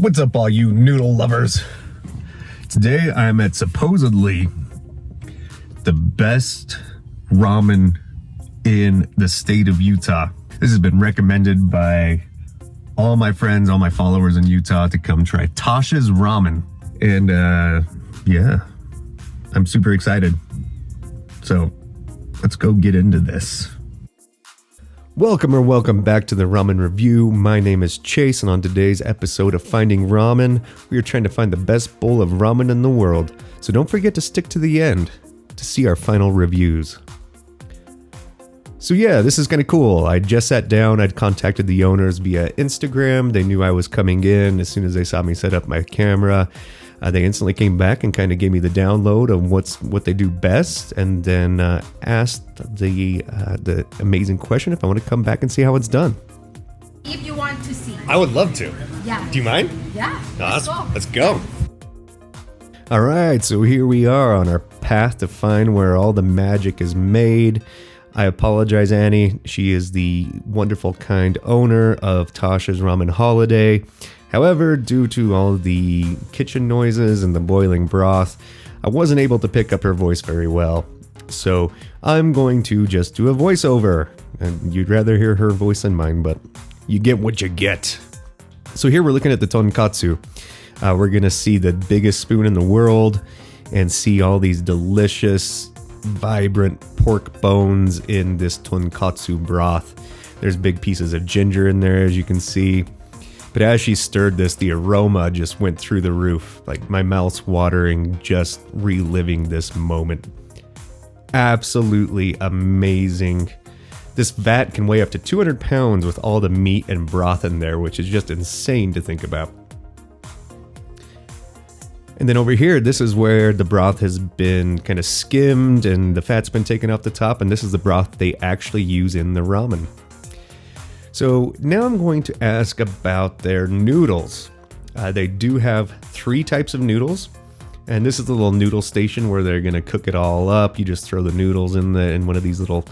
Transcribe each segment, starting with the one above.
What's up, all you noodle lovers? Today I'm at supposedly the best ramen in the state of Utah. This has been recommended by all my friends, all my followers in Utah to come try Tosh's Ramen. And yeah, I'm super excited. So let's go get into this. Welcome back to the Ramen Review. My name is Chase, and on today's episode of Finding Ramen, we are trying to find the best bowl of ramen in the world. So don't forget to stick to the end to see our final reviews. So yeah, this is kind of cool. I just sat down, I'd contacted the owners via Instagram. They knew I was coming in as soon as they saw me set up my camera. They instantly came back and kind of gave me the download of what they do best, and then asked the amazing question if I want to come back and see how it's done. If you want to see. I would love to. Yeah. Do you mind? Yeah. Let's go. All right, so here we are on our path to find where all the magic is made. I apologize, Annie. She is the wonderful, kind owner of Toshsramen.holladay. However, due to all the kitchen noises and the boiling broth, I wasn't able to pick up her voice very well. So I'm going to just do a voiceover. And you'd rather hear her voice than mine, but you get what you get. So here we're looking at the tonkatsu. We're going to see the biggest spoon in the world and see all these delicious, vibrant pork bones in this tonkatsu broth. There's big pieces of ginger in there, as you can see. But as she stirred this, the aroma just went through the roof. Like, my mouth's watering just reliving this moment. Absolutely amazing. This vat can weigh up to 200 pounds with all the meat and broth in there, which is just insane to think about. And then over here, this is where the broth has been kind of skimmed and the fat's been taken off the top, and this is the broth they actually use in the ramen. So now I'm going to ask about their noodles. They do have 3 types of noodles, and this is the little noodle station where they're going to cook it all up. You just throw the noodles in one of these little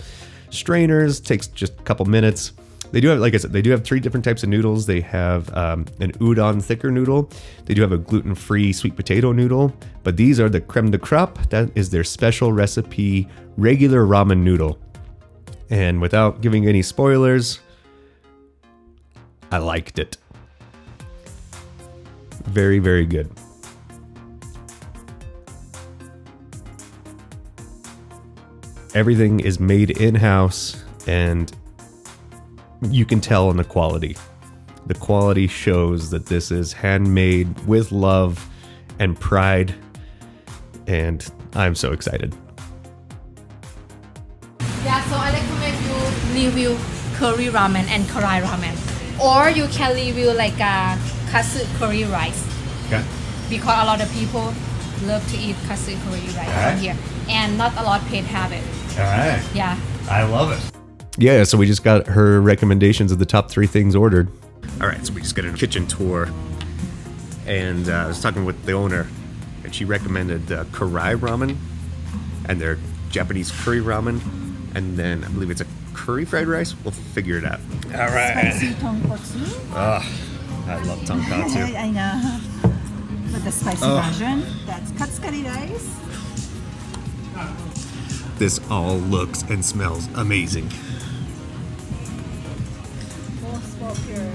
strainers. It takes just a couple minutes. They do have, like I said, they do have 3 different types of noodles. They have an udon thicker noodle. They do have a gluten-free sweet potato noodle, but these are the creme de crop. That is their special recipe regular ramen noodle. And without giving any spoilers, I liked it. Very, very good. Everything is made in-house, and you can tell in the quality. The quality shows that this is handmade with love and pride, and I'm so excited. Yeah, so I recommend you review curry ramen and karai ramen. Or you can review like a katsu curry rice. Okay. Because a lot of people love to eat katsu curry rice in here. And not a lot of people have it. All right. Yeah. I love it. Yeah, so we just got her recommendations of the top 3 things ordered. All right, so we just got a kitchen tour. And I was talking with the owner, and she recommended karai ramen and their Japanese curry ramen. And then I believe it's a curry fried rice. We'll figure it out. All right. Spicy tonkatsu. Oh, I love tonkatsu. I know. With the spicy version, that's katsukari rice. This all looks and smells amazing. Most popular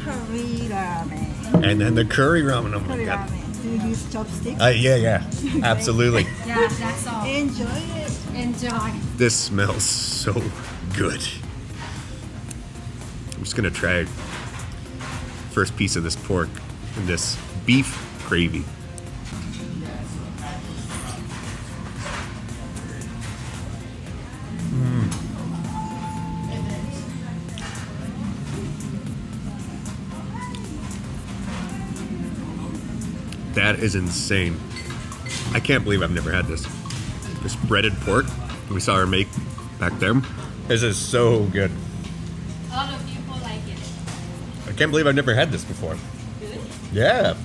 curry ramen. And then the curry ramen. Oh my Curry god. ramen. Do you use chopsticks? Yeah. Absolutely. Yeah, that's all. Enjoy it. Enjoy. This smells so good. I'm just gonna try first piece of this pork and this beef gravy. That is insane. I can't believe I've never had this. This breaded pork we saw her make back there. This is so good. A lot of people like it. I can't believe I've never had this before. Really? Yeah.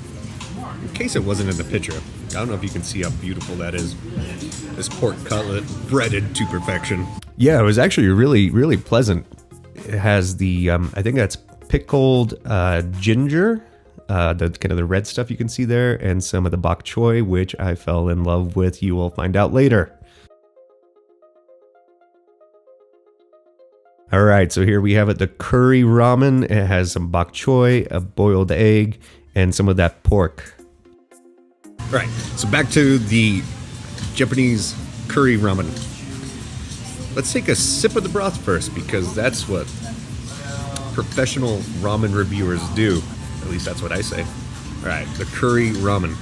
In case it wasn't in the picture, I don't know if you can see how beautiful that is. This pork cutlet breaded to perfection. Yeah, it was actually really, really pleasant. It has the, I think that's pickled ginger, the kind of the red stuff you can see there, and some of the bok choy, which I fell in love with. You will find out later. All right, so here we have it, the curry ramen. It has some bok choy, a boiled egg, and some of that pork. All right, so back to the Japanese curry ramen. Let's take a sip of the broth first, because that's what professional ramen reviewers do. At least that's what I say. All right, the curry ramen.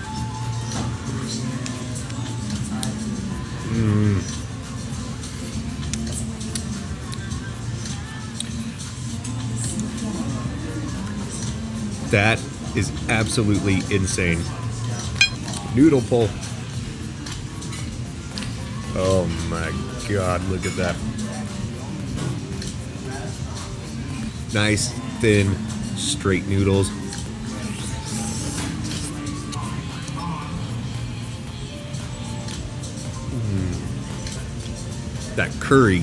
That is absolutely insane. Noodle pull. Oh my God, look at that. Nice, thin, straight noodles. That curry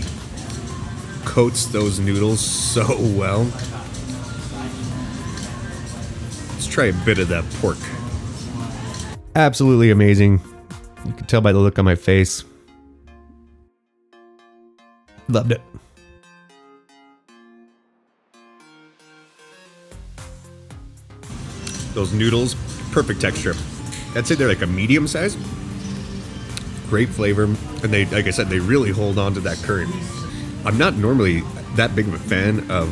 coats those noodles so well. Let's try a bit of that pork. Absolutely amazing. You can tell by the look on my face. Loved it. Those noodles, perfect texture. I'd say they're like a medium size. Great flavor, and they, like I said, they really hold on to that curry. I'm not normally that big of a fan of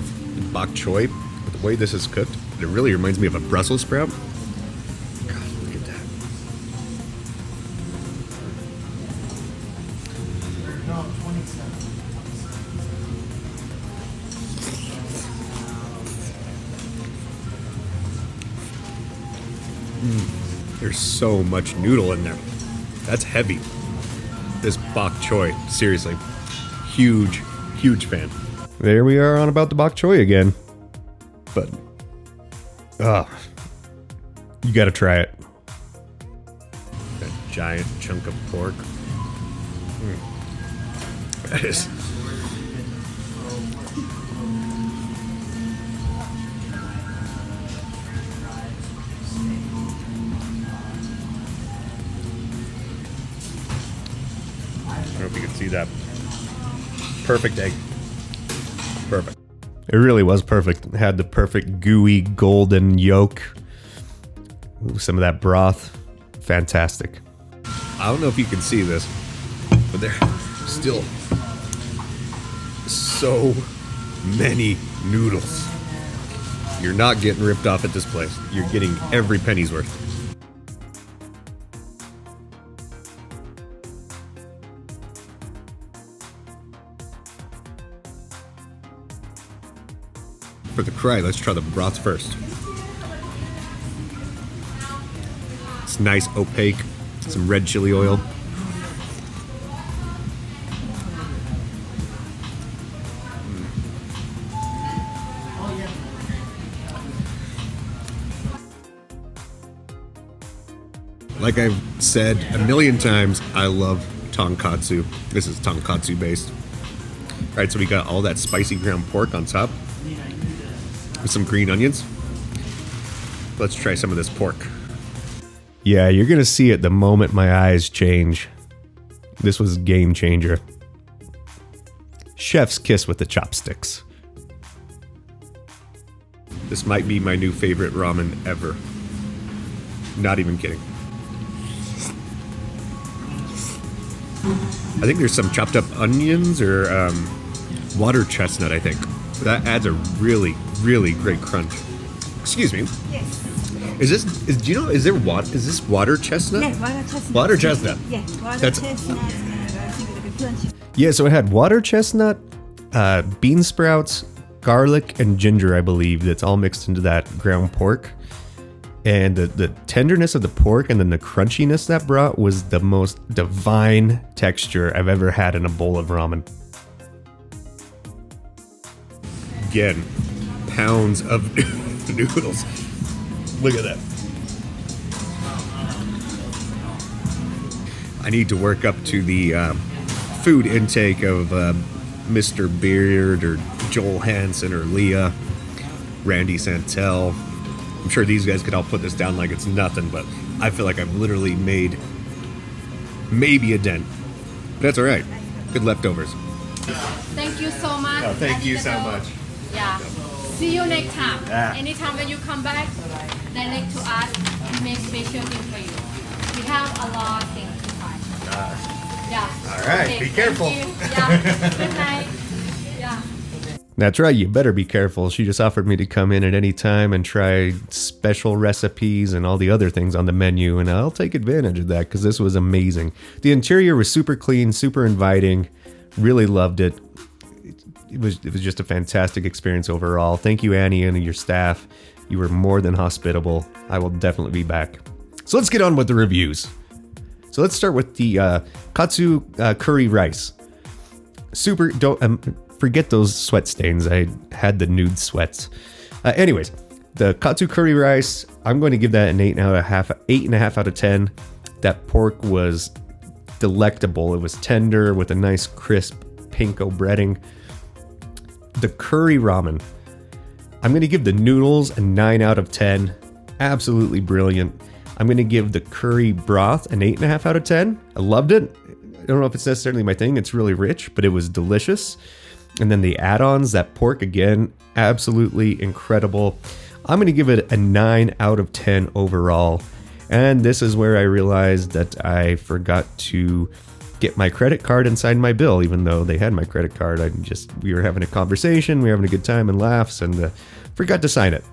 bok choy, but the way this is cooked, it really reminds me of a Brussels sprout. God, look at that. There's so much noodle in there. That's heavy. This bok choy, seriously, huge fan. There we are on about the bok choy again. But, you gotta try it. That giant chunk of pork. That is... I don't know if you can see that. Perfect egg. Perfect. It really was perfect. It had the perfect gooey golden yolk. Ooh, some of that broth. Fantastic. I don't know if you can see this, but there are still so many noodles. You're not getting ripped off at this place. You're getting every penny's worth. For the curry, let's try the broth first. It's nice, opaque, some red chili oil. Like I've said a million times, I love tonkatsu. This is tonkatsu based. All right, so we got all that spicy ground pork on top. With some green onions. Let's try some of this pork. Yeah, you're gonna see it the moment my eyes change. This was game changer. Chef's kiss with the chopsticks. This might be my new favorite ramen ever. Not even kidding. I think there's some chopped up onions or water chestnut, I think. That adds a really great crunch. Excuse me. Yes. Do you know, is this water chestnut? Yeah, water chestnut. Water chestnut. Yeah, water That's- chestnut. Crunchy. Yeah, so it had water chestnut, bean sprouts, garlic, and ginger, I believe. That's all mixed into that ground pork. And the tenderness of the pork and then the crunchiness that brought was the most divine texture I've ever had in a bowl of ramen. Again, pounds of noodles. Look at that. I need to work up to the food intake of Mr. Beard or Joel Hansen or Leah, Randy Santel. I'm sure these guys could all put this down like it's nothing, but I feel like I've literally made maybe a dent. But that's all right. Good leftovers. Thank you so much. Oh, thank you so much. Yeah. See you next time. Ah. Anytime when you come back, direct to us. We make special things for you. We have a lot of things to try. Yeah. All right. Okay, Be careful. thank you. Yeah. Good night. Yeah. That's right, you better be careful. She just offered me to come in at any time and try special recipes and all the other things on the menu, and I'll take advantage of that because this was amazing. The interior was super clean, super inviting. Really loved it. It was just a fantastic experience overall. Thank you, Annie, and your staff. You were more than hospitable. I will definitely be back. So let's get on with the reviews. So let's start with the katsu curry rice. Super, forget those sweat stains. I had the nude sweats. Anyways, the katsu curry rice, I'm going to give that an 8.5 out of 10. That pork was delectable. It was tender with a nice crisp panko breading. The curry ramen, I'm going to give the noodles a 9 out of 10. Absolutely brilliant. I'm going to give the curry broth an 8.5 out of 10. I loved it. I don't know if it's necessarily my thing. It's really rich, but it was delicious. And then the add-ons, that pork again, absolutely incredible. I'm going to give it a 9 out of 10 overall. And this is where I realized that I forgot to get my credit card inside my bill, even though they had my credit card. We were having a conversation, we were having a good time and laughs, and forgot to sign it.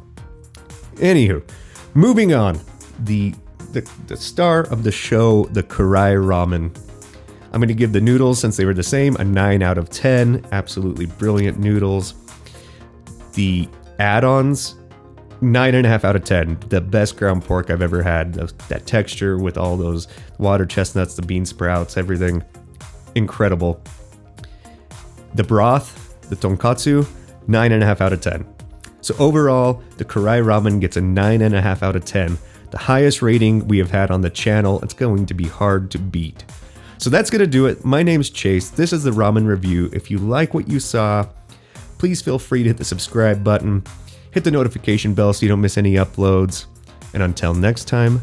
Anywho, moving on. The star of the show, the karai ramen. I'm going to give the noodles, since they were the same, a 9 out of 10. Absolutely brilliant noodles. The add-ons, 9.5 out of 10. The best ground pork I've ever had. That texture with all those water chestnuts, the bean sprouts, everything. Incredible. The broth, the tonkatsu, 9.5 out of 10. So overall, the karai ramen gets a 9.5 out of 10. The highest rating we have had on the channel. It's going to be hard to beat. So that's going to do it. My name's Chase. This is the Ramen Review. If you like what you saw, please feel free to hit the subscribe button. Hit the notification bell so you don't miss any uploads. And until next time,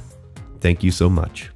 thank you so much.